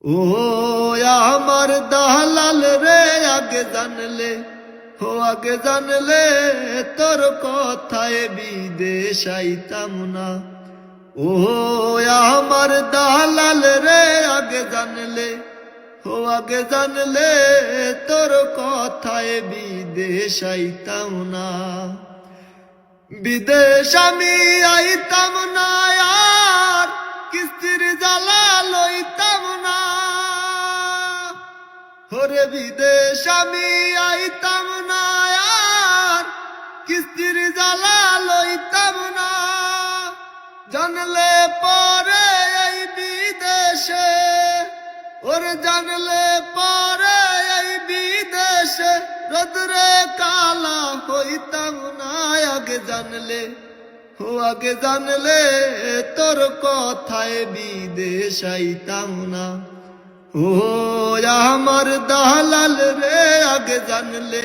ও আমার দালাল রে, আগে জানলে আগে জানলে তোর কথায় বিদেশ আইতাম না। ও আমার দালাল রে, আগে জানলে আগে জানলে তোর কথায় বিদেশ আইতাম না। বিদেশ আমি আইতাম না, আর কিস্তির জ্বালা লইতাম না। ওরে বিদেশ আমি আইতাম না, আর কিস্তির জ্বালা লইতাম না। জানলে পরে এই বিদেশে, ওরে জানলে পরে এই বিদেশে রোদরে কালা হইতাম না। আগে জানলে আগে জানলে তোর কথায় বিদেশ আইতাম না। ও আমার দালাল রে, আগে জানলে